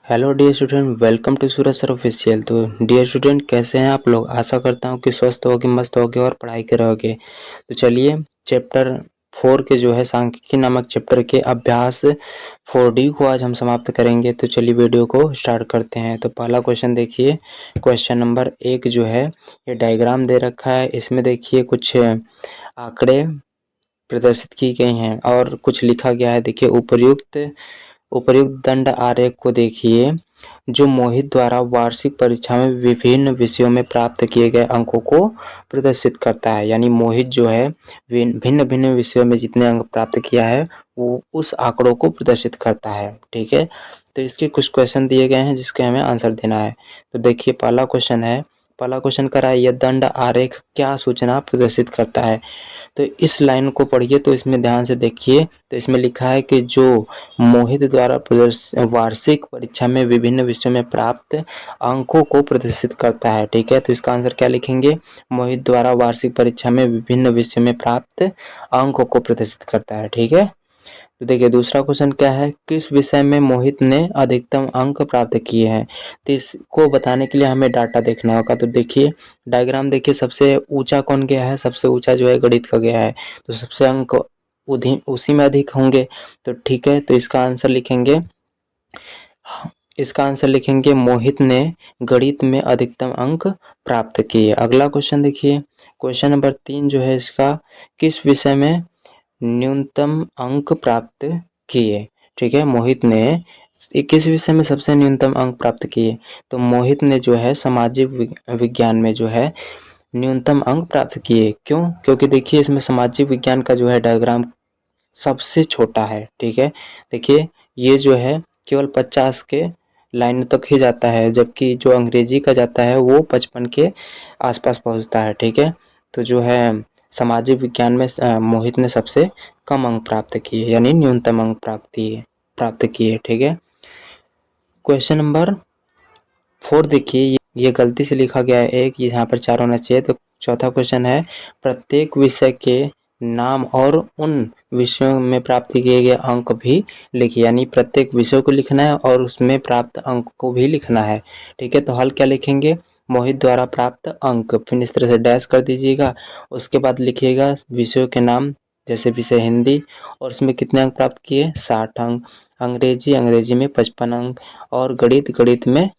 Hello dear student, welcome to Suraj sir official. तो dear student, कैसे हैं आप लोग? आशा करता हूँ कि स्वस्थ होगे, मस्त होगे और पढ़ाई कर रहोगे। तो चलिए, चैप्टर 4 के जो है सांख्यिकी नामक चैप्टर के अभ्यास 4D को आज हम समाप्त करेंगे। तो चलिए वीडियो को स्टार्ट करते हैं। तो पहला क्वेश्चन देखिए, क्वेश्चन नंबर 1 जो है ये डायग्राम दे रखा है। इसमें देखिए कुछ आंकड़े प्रदर्शित की गई हैं और कुछ लिखा गया है। देखिए, उपर्युक्त दंड आरेख को देखिए, जो मोहित द्वारा वार्षिक परीक्षा में विभिन्न विषयों में प्राप्त किए गए अंकों को प्रदर्शित करता है। यानी मोहित जो है भिन्न भिन्न विषयों में जितने अंक प्राप्त किया है वो उस आंकड़ों को प्रदर्शित करता है। ठीक है, तो इसके कुछ क्वेश्चन दिए गए हैं जिसके हमें आंसर देना है। तो देखिए, पहला क्वेश्चन करा है, यह दंड आरेख क्या सूचना प्रदर्शित करता है। तो इस लाइन को पढ़िए, तो इसमें ध्यान से देखिए। तो इसमें लिखा है कि जो मोहित द्वारा वार्षिक परीक्षा में विभिन्न विषयों में प्राप्त अंकों को प्रदर्शित करता है। ठीक है, तो इसका आंसर क्या लिखेंगे? मोहित द्वारा वार्षिक परीक्षा में विभिन्न विषयों में प्राप्त अंकों को प्रदर्शित करता है। ठीक है, तो देखिए दूसरा क्वेश्चन क्या है, किस विषय में मोहित ने अधिकतम अंक प्राप्त किए हैं। तो इसको बताने के लिए हमें डाटा देखना होगा। तो देखिए डायग्राम देखिए, सबसे ऊंचा कौन गया है? सबसे ऊंचा जो है गणित का गया है, तो सबसे अंक उसी में अधिक होंगे। तो ठीक है, तो इसका आंसर लिखेंगे मोहित ने गणित में अधिकतम अंक प्राप्त किए। अगला क्वेश्चन देखिए, क्वेश्चन नंबर 3 जो है इसका, किस विषय में न्यूनतम अंक प्राप्त किए। ठीक है, मोहित ने किस विषय में सबसे न्यूनतम अंक प्राप्त किए। तो मोहित ने जो है सामाजिक विज्ञान में जो है न्यूनतम अंक प्राप्त किए। क्यों? क्योंकि देखिए इसमें सामाजिक विज्ञान का जो है डायग्राम सबसे छोटा है। ठीक है, देखिए ये जो है केवल 50 के लाइन तक ही जाता है, जबकि जो अंग्रेजी का जाता है वो 55 के आसपास पहुंचता है। ठीक है, तो जो है सामाजिक विज्ञान में मोहित ने सबसे कम अंक प्राप्त किए, यानी न्यूनतम अंक प्राप्त किए। ठीक है, क्वेश्चन नंबर 4 देखिए, ये गलती से लिखा गया है एक, यहाँ पर 4 होना चाहिए। तो चौथा क्वेश्चन है, प्रत्येक विषय के नाम और उन विषयों में प्राप्त किए गए अंक भी लिखिए। यानी प्रत्येक विषय को लिखना है और उसमें प्राप्त अंक को भी लिखना है। ठीक है, तो हल क्या लिखेंगे? मोहित द्वारा प्राप्त अंक, फिर इस तरह से डैश कर दीजिएगा। उसके बाद लिखिएगा विषयों के नाम, जैसे विषय हिंदी, और उसमें कितने अंक प्राप्त किए? 60 अंक। अंग्रेजी में 55 अंक, और गणित में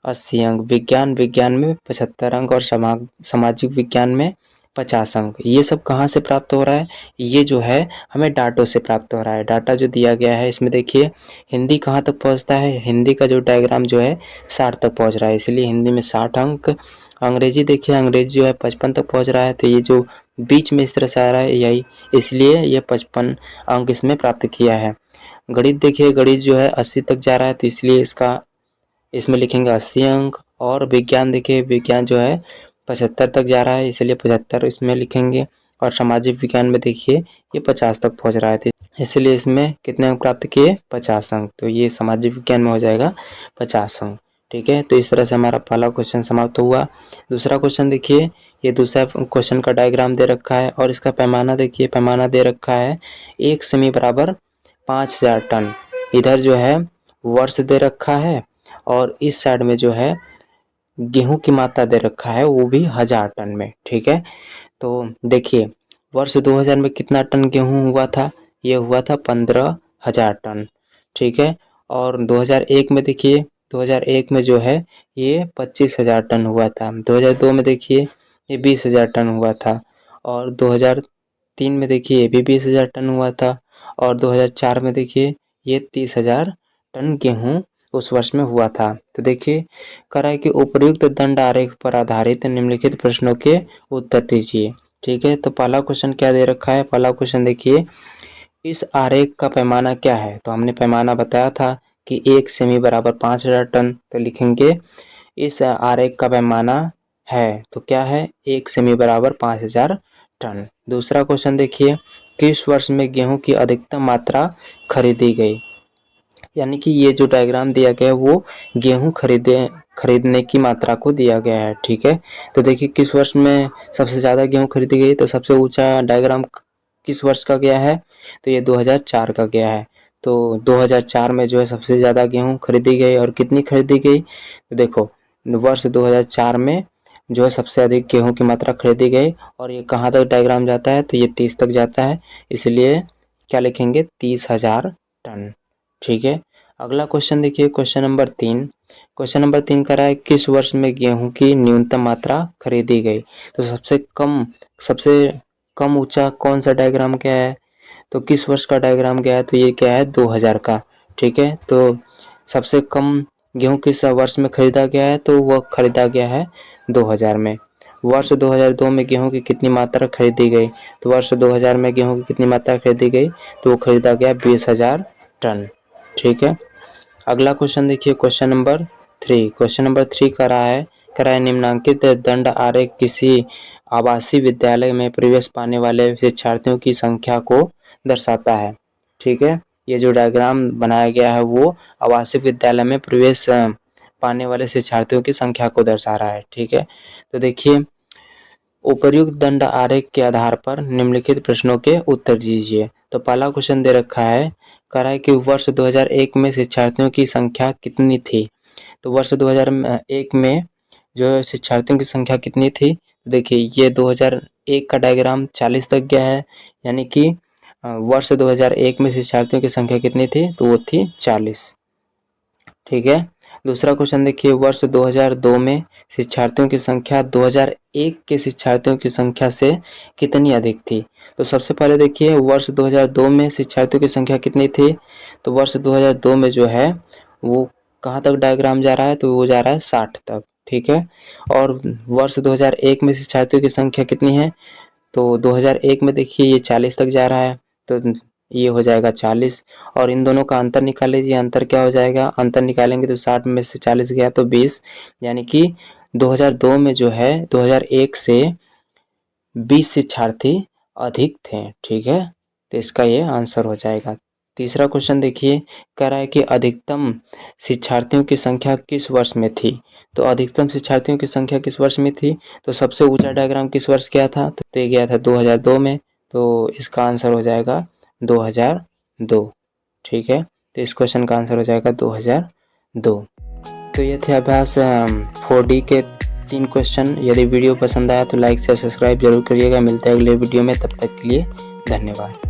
80 अंक। विज्ञान में 75 अंक, और सामाजिक विज्ञान में 50 अंक। ये सब कहाँ से प्राप्त हो रहा है? ये जो है हमें डाटों से प्राप्त हो रहा है। डाटा जो दिया गया है इसमें देखिए, हिंदी कहाँ तक पहुँचता है? हिंदी का जो डायग्राम जो है 60 तक पहुँच रहा है, इसलिए हिंदी में 60 अंक। अंग्रेजी देखिए, अंग्रेजी जो है 55 तक पहुँच रहा है, तो ये जो बीच में इस तरह से आ रहा है यही, इसलिए ये 55 अंक इसमें प्राप्त किया है। गणित देखिए, गणित जो है 80 तक जा रहा है, तो इसलिए इसमें लिखेंगे 80 अंक। और विज्ञान देखिए, विज्ञान जो है 75 तक जा रहा है, इसलिए 75 इसमें लिखेंगे। और सामाजिक विज्ञान में देखिए ये 50 तक पहुंच रहा है, तो इसलिए इसमें कितने अंक प्राप्त किए? 50 अंक। तो ये सामाजिक विज्ञान में हो जाएगा 50 अंक। ठीक है, तो इस तरह से हमारा पहला क्वेश्चन समाप्त हुआ। दूसरा क्वेश्चन देखिए, ये दूसरा क्वेश्चन का डायग्राम दे रखा है और इसका पैमाना देखिए, पैमाना दे रखा है 1 सेमी बराबर 5000 टन। इधर जो है वर्ष दे रखा है, और इस साइड में जो है गेहूं की मात्रा दे रखा है, वो भी 1000 टन में। ठीक है, तो देखिए वर्ष 2000 में कितना टन गेहूं हुआ था? ये हुआ था 15,000 टन। ठीक है, और 2001 में देखिए, 2001 में जो है ये 25,000 टन हुआ था। 2002 में देखिए ये 20,000 टन हुआ था, और 2003 में देखिए ये भी 20,000 टन हुआ था, और 2004 में देखिए ये 30,000 टन गेहूं उस वर्ष में हुआ था। तो देखिए कह रहा है कि उपर्युक्त दंड आरेख पर आधारित निम्नलिखित प्रश्नों के उत्तर दीजिए। ठीक है, तो पहला क्वेश्चन क्या दे रखा है? पहला क्वेश्चन देखिए, इस आरेख का पैमाना क्या है? तो हमने पैमाना बताया था कि 1 सेमी बराबर 5000 टन। तो लिखेंगे इस आरेख का पैमाना है, तो क्या है? 1 सेमी बराबर 5000 टन। दूसरा क्वेश्चन देखिए, किस वर्ष में गेहूं की अधिकतम मात्रा खरीदी गई? यानी कि ये जो डायग्राम दिया गया है वो गेहूं खरीदने की मात्रा को दिया गया है। ठीक है, तो देखिए किस वर्ष में सबसे ज़्यादा गेहूं खरीदी गई, तो सबसे ऊंचा डायग्राम किस वर्ष का गया है? तो ये 2004 का गया है। तो 2004 में जो है सबसे ज़्यादा गेहूँ खरीदी गई और कितनी खरीदी गई, तो देखो वर्ष 2004 में जो है सबसे अधिक गेहूं की मात्रा खरीदी गई। और ये कहाँ तक डायग्राम जाता है, तो ये 30 तक जाता है, इसलिए क्या लिखेंगे 30,000 टन। ठीक है, अगला क्वेश्चन देखिए, क्वेश्चन नंबर 3। क्वेश्चन नंबर 3 कह रहा है किस वर्ष में गेहूं की न्यूनतम मात्रा खरीदी गई। तो सबसे कम ऊंचा कौन सा डायग्राम क्या है, तो किस वर्ष का डायग्राम क्या है, तो ये क्या है 2000 का। ठीक है, तो सबसे कम गेहूं किस वर्ष में खरीदा गया है, तो वह खरीदा गया है 2000 में। वर्ष 2002 में गेहूं की कितनी मात्रा खरीदी गई, तो वर्ष 2000 में गेहूं की कितनी मात्रा खरीदी गई, तो वो खरीदा गया 20,000 टन। ठीक है, अगला क्वेश्चन देखिए, क्वेश्चन नंबर 3। क्वेश्चन नंबर 3 करा है निम्नांकित दंड आरेख किसी आवासीय विद्यालय में प्रवेश पाने वाले शिक्षार्थियों की संख्या को दर्शाता है। ठीक है, ये जो डायग्राम बनाया गया है वो आवासीय विद्यालय में प्रवेश पाने वाले शिक्षार्थियों की संख्या को दर्शा रहा है। ठीक है, तो देखिए उपर्युक्त दंड आरेख के आधार पर निम्नलिखित प्रश्नों के उत्तर दीजिए। तो पहला क्वेश्चन दे रखा है, कह रहा है कि वर्ष 2001 में शिक्षार्थियों की संख्या कितनी थी। तो वर्ष 2001 में जो है शिक्षार्थियों की संख्या कितनी थी, देखिए ये 2001 का डायग्राम 40 तक गया है, यानी कि वर्ष 2001 में शिक्षार्थियों की संख्या कितनी थी, तो वो थी 40। ठीक है, दूसरा क्वेश्चन देखिए, वर्ष 2002 में शिक्षार्थियों की संख्या 2001 के शिक्षार्थियों की संख्या से कितनी अधिक थी। तो सबसे पहले देखिए वर्ष 2002 में शिक्षार्थियों की संख्या कितनी थी, तो वर्ष 2002 में जो है वो कहाँ तक डायग्राम जा रहा है, तो वो जा रहा है 60 तक। ठीक है, और वर्ष 2001 में शिक्षार्थियों की संख्या कितनी है, तो 2001 में देखिए ये 40 तक जा रहा है, तो ये हो जाएगा 40। और इन दोनों का अंतर निकाल लीजिए, अंतर क्या हो जाएगा, अंतर निकालेंगे तो 60 में से 40 गया तो 20, यानी कि 2002 में जो है 2001 से 20 शिक्षार्थी अधिक थे। ठीक है, तो इसका ये आंसर हो जाएगा। तीसरा क्वेश्चन देखिए, कह रहा है कि अधिकतम शिक्षार्थियों की संख्या किस वर्ष में थी। तो अधिकतम शिक्षार्थियों की संख्या किस वर्ष में थी, तो सबसे ऊंचा डायग्राम किस वर्ष गया था, तो ये गया था 2002 में, तो इसका आंसर हो जाएगा 2002। ठीक है, तो इस क्वेश्चन का आंसर हो जाएगा 2002। तो ये थे अभ्यास 4D के 3 क्वेश्चन। यदि वीडियो पसंद आया तो लाइक से सब्सक्राइब जरूर करिएगा। मिलते हैं अगले वीडियो में, तब तक के लिए धन्यवाद।